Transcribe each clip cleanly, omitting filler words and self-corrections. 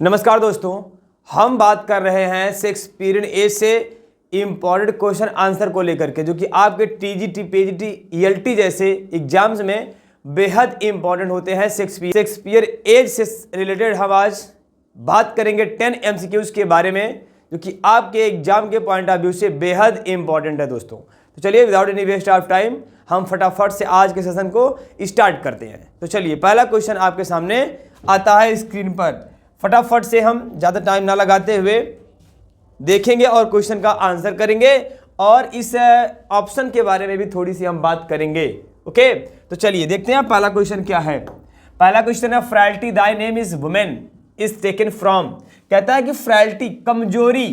नमस्कार दोस्तों, हम बात कर रहे हैं शेक्सपियरियन एज से इम्पॉर्टेंट क्वेश्चन आंसर को लेकर के, जो कि आपके टीजीटी, पीजीटी, ईएलटी जैसे एग्जाम्स में बेहद इंपॉर्टेंट होते हैं। शेक्सपियर एज से रिलेटेड हम आज बात करेंगे 10 एमसीक्यूज के बारे में, जो कि आपके एग्जाम के पॉइंट ऑफ व्यू से बेहद इंपॉर्टेंट है दोस्तों। तो चलिए without any waste of time हम फटाफट से आज के सेशन को स्टार्ट करते हैं। तो चलिए पहला क्वेश्चन आपके सामने आता है स्क्रीन पर। फटाफट से हम ज़्यादा टाइम ना लगाते हुए देखेंगे और क्वेश्चन का आंसर करेंगे, और इस ऑप्शन के बारे में भी थोड़ी सी हम बात करेंगे। ओके, तो चलिए देखते हैं पहला क्वेश्चन क्या है। पहला क्वेश्चन है frailty thy name is women is taken from. कहता है कि फ्रैलिटी कमजोरी,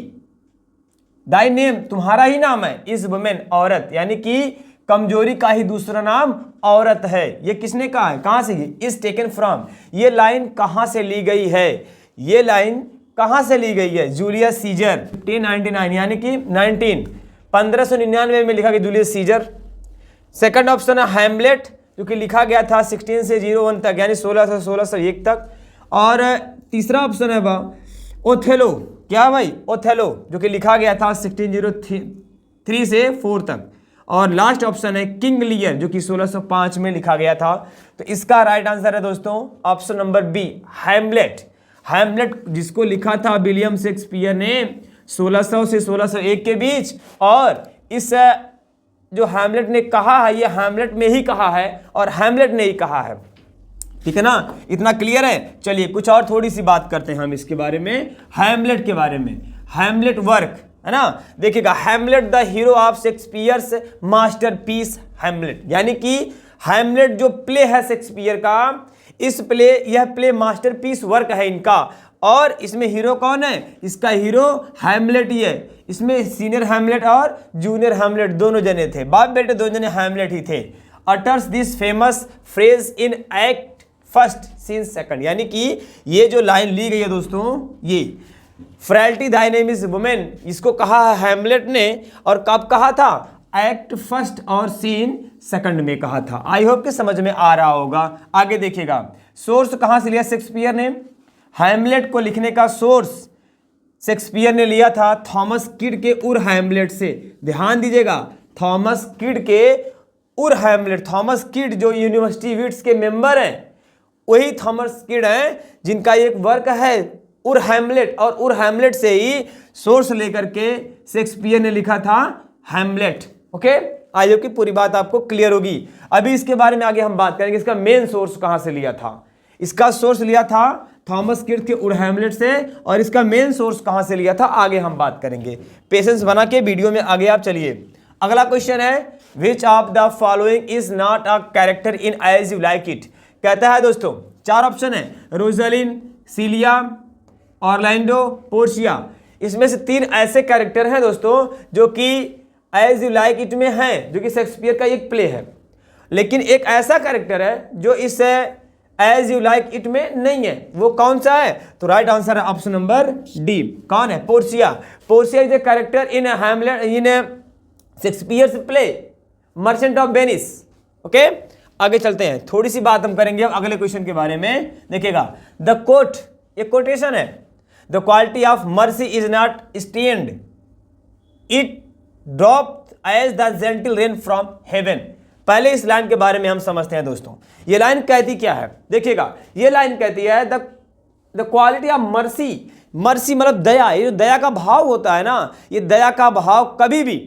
दाई नेम तुम्हारा ही नाम है, इज वुमेन औरत, यानी कि कमजोरी का ही दूसरा नाम औरत है। ये किसने कहा है, कहां से? इज टेकन फ्रॉम, ये लाइन कहां से ली गई है? ये लाइन कहां से ली गई है? जूलियस सीजर 1599, यानी कि 1599 में लिखा गया जूलियस सीजर। सेकंड ऑप्शन है हैमलेट, जो कि लिखा गया था 16 से 01 तक, यानी 16 से 1601 तक। और तीसरा ऑप्शन है ओथेलो, क्या भाई? ओथेलो, जो कि लिखा गया था 1603 से 4 तक। और लास्ट ऑप्शन है किंग लियर, जो कि 1605 में लिखा गया था। तो इसका राइट आंसर है दोस्तों option number B, Hamlet. Hamlet जिसको लिखा था विलियम शेक्सपियर ने 1600 से 1601 के बीच, और इस जो हैमलेट ने कहा है, ये हैमलेट में ही कहा है और हैमलेट ने ही कहा है। ठीक है ना, इतना क्लियर है। चलिए कुछ और थोड़ी सी बात करते हैं हम इसके बारे में, हैमलेट के बारे में। हैमलेट वर्क है ना, देखिएगा, Hamlet the hero of Shakespeare's masterpiece Hamlet, यानी कि हैमलेट जो प्ले है शेक्सपियर का, यह प्ले मास्टरपीस वर्क है इनका। और इसमें हीरो कौन है? इसका हीरो हैमलेट ही है। इसमें सीनियर हैमलेट और जूनियर हैमलेट दोनों जने थे, बाप बेटे दोनों जने हैमलेट ही थे। Utters this famous phrase in act first scene second, यानी कि ये जो लाइन ली गई है दोस्तों, ये फ्रैलिटी दाई नेम इज वुमेन, इसको कहा है हैमलेट ने, और कब कहा था? एक्ट फर्स्ट और सीन सेकंड में कहा था। आई होप कि समझ में आ रहा होगा। आगे देखिएगा, सोर्स कहां से लिया शेक्सपियर ने? हैमलेट को लिखने का सोर्स शेक्सपियर ने लिया था थॉमस किड के उर हैमलेट से। ध्यान दीजिएगा, थॉमस किड के उर हैमलेट। थॉमस किड जो यूनिवर्सिटी विट्स के मेंबर हैं, वही थॉमस किड हैं जिनका एक वर्क है उर हैमलेट, और उर हैमलेट से ही सोर्स लेकर के शेक्सपियर ने लिखा था हैमलेट। ओके, आई होप की पूरी बात आपको क्लियर होगी। अभी इसके बारे में आगे हम बात करेंगे, इसका मेन सोर्स कहां से लिया था। इसका सोर्स लिया था थॉमस किड के उर हैमलेट से, और इसका मेन सोर्स कहां से लिया था आगे हम बात करेंगे। पेशेंस बना के वीडियो में आगे आप चलिए। अगला क्वेश्चन है which of the following is not a character in As you like It. कहता है दोस्तों, 4 ऑप्शन है, रोजलिन, सीलिया, ऑरलैंडो, पोर्शिया। इसमें से 3 ऐसे कैरेक्टर हैं दोस्तों जो कि एज यू लाइक इट में हैं, जो कि शेक्सपियर का एक प्ले है। लेकिन एक ऐसा कैरेक्टर है जो इस एज यू लाइक इट में नहीं है। वो कौन सा है? तो राइट आंसर है ऑप्शन नंबर डी। कौन है? Portia. Portia is a character in Hamlet in Shakespeare's play merchant of Venice. Okay, आगे चलते हैं, थोड़ी सी बात हम करेंगे अब अगले क्वेश्चन के बारे में। देखिएगा, द कोट, एक कोटेशन है, the quality of mercy is not strained, it drop as the gentle rain from heaven. पहले इस लाइन के बारे में हम समझते हैं दोस्तों। ये लाइन कहती क्या है? देखिएगा, ये लाइन कहती है the quality of mercy. Mercy मतलब दया, ये जो दया का भाव होता है ना, ये दया का भाव कभी भी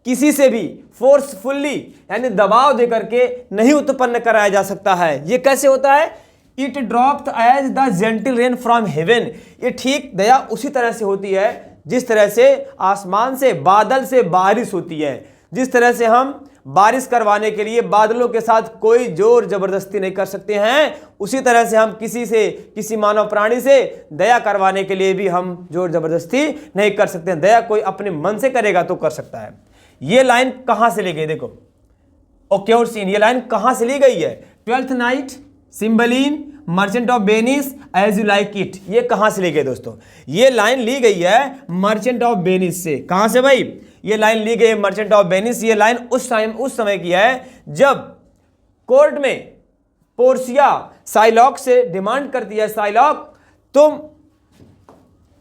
किसी से भी फोर्सफुल्ली, यानी दबाव देकर के नहीं उत्पन्न कराया जा सकता है। ये कैसे होता है? It dropped as the gentle rain from heaven. ये ठीक दया उसी तरह से होती है जिस तरह से आसमान से, बादल से बारिश होती है। जिस तरह से हम बारिश करवाने के लिए बादलों के साथ कोई जोर जबरदस्ती नहीं कर सकते हैं, उसी तरह से हम किसी मानव प्राणी से दया करवाने के लिए भी हम जोर जबरदस्ती नहीं कर सकते हैं। दया कोई अपने मन से करेगा तो कर सकता है। ये लाइन कहां से ली गई? देखो, ओके और सीन, ये लाइन कहां से ली गई है? Twelfth Night, Cymbeline, Merchant of Venice, As you like It. ये कहां से ली गई दोस्तों? ये लाइन ली गई है मर्चेंट ऑफ वेनिस से। कहां से भाई? ये लाइन ली गई है मर्चेंट ऑफ वेनिस। ये लाइन उस समय की है जब कोर्ट में पोर्शिया साइलॉक से डिमांड करती है, साइलॉक तुम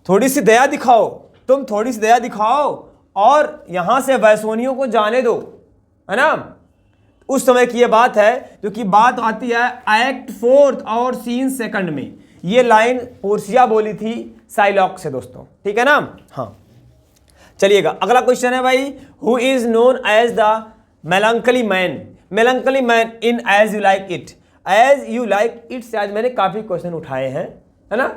थोड़ी सी दया दिखाओ, तुम थोड़ी सी दया दिखाओ और यहां से वैसोनियों को जाने दो, है ना। उस समय की ये बात है, क्योंकि बात आती है एक्ट 4 और सीन 2 में। ये लाइन पोर्सिया बोली थी साइलॉक से दोस्तों, ठीक है ना। हाँ चलिएगा, अगला क्वेश्चन है भाई, who is known as the melancholy man. Melancholy man in As you like It. As you like It से आज मैंने काफी क्वेश्चन उठाए हैं, है ना,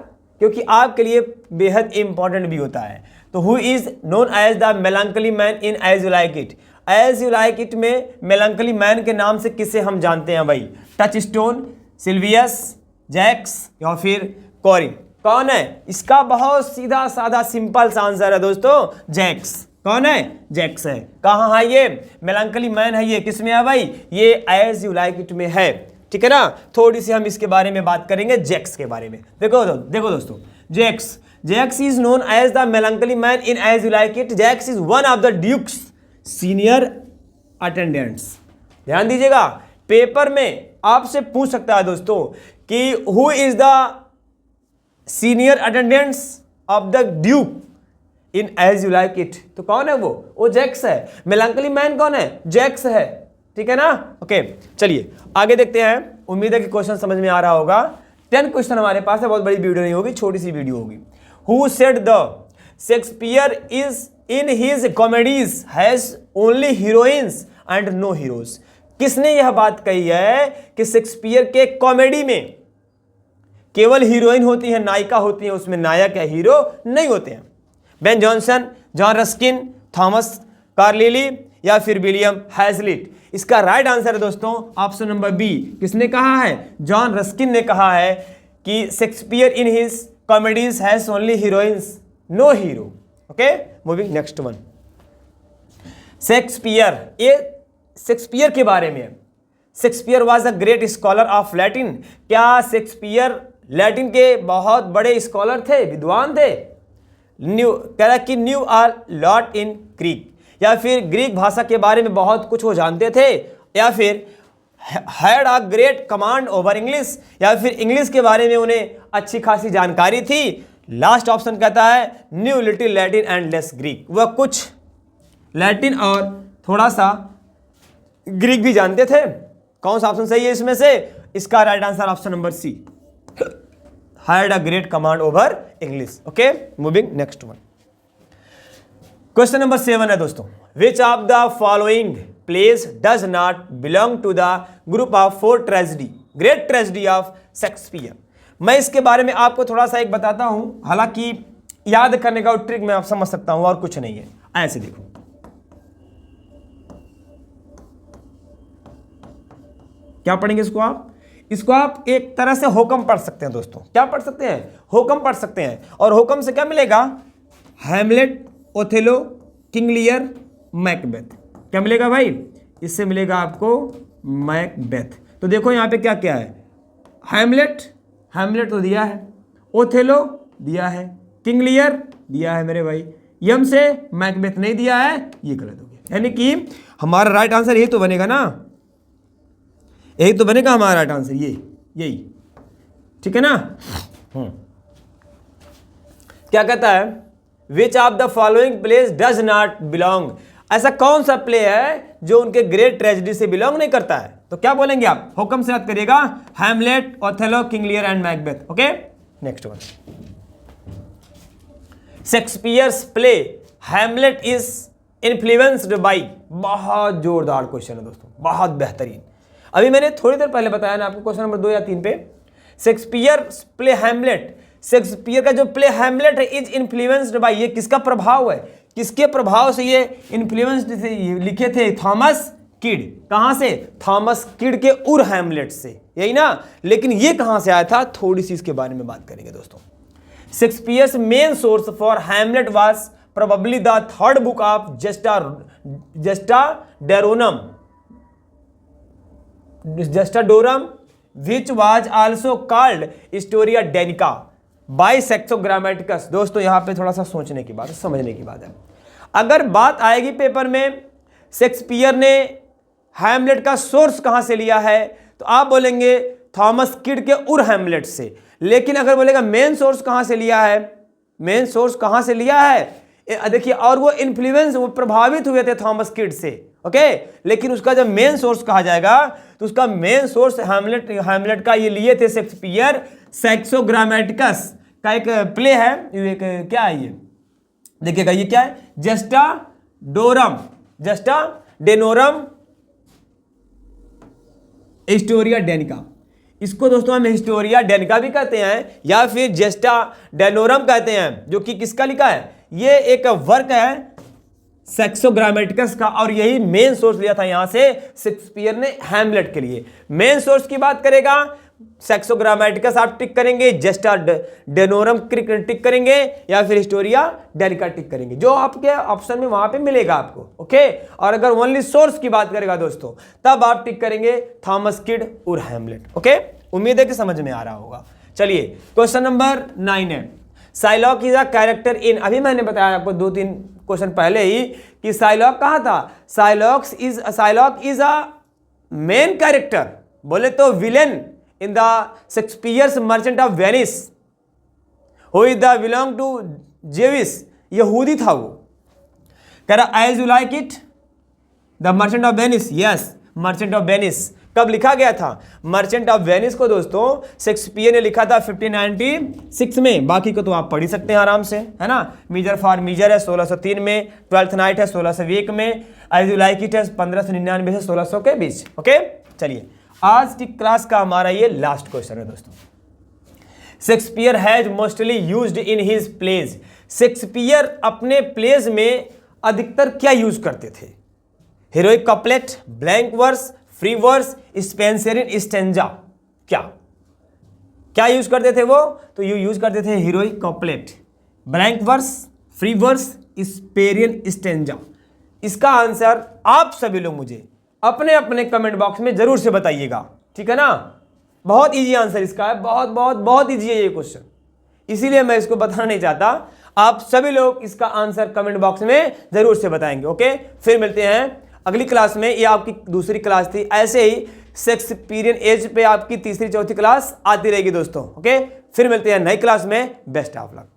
क्योंकि आपके लिए बेहद इंपॉर्टेंट भी होता है। तो who is known as the melancholy man in As you like It. As you like It में मेलंकली मैन के नाम से किसे हम जानते हैं भाई? टचस्टोन, सिल्वियस, जैक्स या फिर कॉरिन। कौन है इसका? बहुत सीधा साधा सिंपल सा आंसर है दोस्तों, जैक्स। कौन है? जैक्स है। कहाँ है ये? मेलंकली मैन है ये। किसमें है भाई? ये एज यू लाइक इट में है, ठीक है ना। थोड़ी सी हम इसके बारे में बात करेंगे, जैक्स के बारे में। देखो दोस्तों, Jaques is known as the melancholy man in As you like It. Jaques is one of the duke's senior attendants. ध्यान दीजिएगा, पेपर में आपसे पूछ सकता है दोस्तों कि who is the senior attendants of the duke in As you like It. तो कौन है वो जैक्स है। मेलंकली मैन कौन है? जैक्स है, ठीक है ना। ओके चलिए आगे देखते हैं। उम्मीद है कि क्वेश्चन समझ में आ रहा होगा। 10 क्वेश्चन हमारे पास है, बहुत बड़ी वीडियो नहीं होगी, छोटी सी वीडियो होगी। Who said the Shakespeare is in his comedies has only heroines and no heroes. किसने यह बात कही है कि शेक्सपियर के कॉमेडी में केवल हीरोइन होती है, नायिका होती है, उसमें नायक या हीरो नहीं होते हैं? Ben Jonson, John Ruskin, Thomas Carlyle या फिर विलियम हैजलिट। इसका राइट आंसर है दोस्तों ऑप्शन नंबर बी। किसने कहा है? जॉन रस्किन ने कहा है कि Shakespeare in his comedies has only heroines no hero. Okay moving next one. Shakespeare, ये शेक्सपियर के बारे में। Shakespeare was a great scholar of Latin. क्या शेक्सपियर लैटिन के बहुत बड़े स्कॉलर थे, विद्वान थे? कह रहा कि knew are lot in Greek, या फिर ग्रीक भाषा के बारे में बहुत कुछ वो जानते थे, या फिर had a great command over English, या फिर इंग्लिश के बारे में उन्हें अच्छी खासी जानकारी थी। लास्ट ऑप्शन कहता है new little Latin and less Greek. वह कुछ लैटिन और थोड़ा सा ग्रीक भी जानते थे। कौन सा ऑप्शन सही है इसमें से? इसका right answer option number C, had a great command over English. Okay moving next one. Question number 7 है दोस्तों, which of the following place does not belong to the group of 4 tragedy, great tragedy of Shakespeare. मैं इसके बारे में आपको थोड़ा सा एक बताता हूं, हालांकि याद करने का ट्रिक मैं आप समझ सकता हूं और कुछ नहीं है। ऐसे देखो, क्या पढ़ेंगे इसको आप एक तरह से हुक्म पढ़ सकते हैं दोस्तों। क्या पढ़ सकते हैं? हुक्म पढ़ सकते हैं। और हुक्म से क्या मिलेगा? Hamlet, Othello, King Lear, Macbeth. क्या मिलेगा भाई? इससे मिलेगा आपको मैकबेथ। तो देखो यहाँ पे क्या क्या है। हैमलेट तो दिया है, ओथेलो दिया है, किंग लियर दिया है मेरे भाई, यम से मैकबेथ नहीं दिया है, ये गलत हो गया। यानी कि हमारा राइट आंसर यही तो बनेगा ना, यही तो बनेगा हमारा राइट आंसर, यही, ठीक है ना। क्या कहता है? Which of the following place does not belong. ऐसा कौन सा प्ले है जो उनके ग्रेट ट्रेजेडी से बिलोंग नहीं करता है? तो क्या बोलेंगे आप? हुक्म से याद करिएगा, Hamlet, Othello, King Lear and Macbeth. Okay next one. Shakespeare's play Hamlet is influenced by. बहुत जोरदार क्वेश्चन है दोस्तों, बहुत बेहतरीन। अभी मैंने थोड़ी देर पहले बताया ना आपको, क्वेश्चन नंबर 2 या 3 पे, शेक्सपियर प्ले हैमलेट, शेक्सपियर का जो प्ले हैमलेट है इज इन्फ्लुएंस्ड बाय, ये किसका प्रभाव है? किसके प्रभाव से ये इन्फ्लुएंस्ड थे? लिखे थे थॉमस किड। कहां से? थॉमस किड के उर हैमलेट से, यही ना। लेकिन ये कहां से आया था, थोड़ी सी इसके बारे में बात करेंगे दोस्तों। Shakespeare's main source for Hamlet was probably the third book of जस्टाडोरम which was also called Historia Danica by Saxo Grammaticus। दोस्तों यहां पे थोड़ा सा सोचने की बात है, समझने की बात है। अगर बात आएगी पेपर में शेक्सपियर ने हैमलेट का सोर्स कहां से लिया है, तो आप बोलेंगे थॉमस किड के उर हैमलेट से। लेकिन अगर बोलेगा मेन सोर्स कहां से लिया है, मेन सोर्स कहाँ से लिया है देखिए, और वो इन्फ्लुएंस, वो प्रभावित हुए थे थॉमस किड से, ओके। लेकिन उसका जब मेन सोर्स कहा जाएगा तो उसका मेन सोर्स हैमलेट का ये लिए थे शेक्सपियर सैक्सो ग्रामेटिकस का एक प्ले है, एक क्या है ये देखिएगा, ये क्या है, जस्टा डेनोरम हिस्टोरिया डेनिका। इसको दोस्तों हम हिस्टोरिया डेनिका भी कहते हैं या फिर जेस्टा डेनोरम कहते हैं, जो कि किसका लिखा है, ये एक वर्क है सैक्सो ग्रामेटिकस का, और यही मेन सोर्स लिया था यहां से शेक्सपियर ने हैमलेट के लिए। मेन सोर्स की बात करेगा सैक्सो ग्रामेटिकस आप टिक करेंगे, जेस्टा डेनोरम टिक करेंगे या फिर हिस्टोरिया डेनिका टिक करेंगे, जो आपके ऑप्शन में वहां पे मिलेगा आपको, ओके। और अगर ओनली सोर्स की बात करेगा दोस्तों तब आप टिक करेंगे थॉमस किड और हैमलेट, ओके। उम्मीद है कि समझ में आ रहा होगा। चलिए क्वेश्चन नंबर 9 है, साइलॉक इज अ कैरेक्टर इन, अभी मैंने बताया आपको 2-3 क्वेश्चन पहले ही कि साइलॉक कहा था, Shylock is a main character, बोले तो villain in the Shakespeare's merchant of Venice, who is the belong to Jewish, यहूदी था वो। कह रहा as you like it the merchant of Venice, yes merchant of Venice कब लिखा गया था, मर्चेंट ऑफ वेनिस को दोस्तों शेक्सपियर ने लिखा था 1596 में, बाकी को तो आप पढ़ ही सकते हैं आराम से, है ना। मीजर फॉर मीजर है 1603 में, ट्वेल्थ नाइट है 1601 में, एज यू लाइक इट है 1599 से 1600 के बीच, ओके। चलिए आज की क्लास का हमारा ये लास्ट क्वेश्चन है दोस्तों, Shakespeare has mostly used in his plays, Shakespeare अपने प्लेज में अधिकतर क्या यूज करते थे, heroic couplet, blank verse, free verse, Spenserian stanza, क्या यूज करते थे वो, तो ये यूज करते थे heroic couplet, blank verse, free verse, Spenserian stanza. इसका आंसर आप सभी लोग मुझे अपने अपने कमेंट बॉक्स में जरूर से बताइएगा, ठीक है ना। बहुत इजी आंसर इसका है, बहुत बहुत बहुत इजी है ये क्वेश्चन, इसीलिए मैं इसको बताना नहीं चाहता। आप सभी लोग इसका आंसर कमेंट बॉक्स में जरूर से बताएंगे, ओके। फिर मिलते हैं अगली क्लास में, ये आपकी दूसरी क्लास थी, ऐसे ही शेक्सपियरियन एज पे आपकी तीसरी चौथी क्लास आती रहेगी दोस्तों, ओके। फिर मिलते हैं नई क्लास में, बेस्ट ऑफ लक।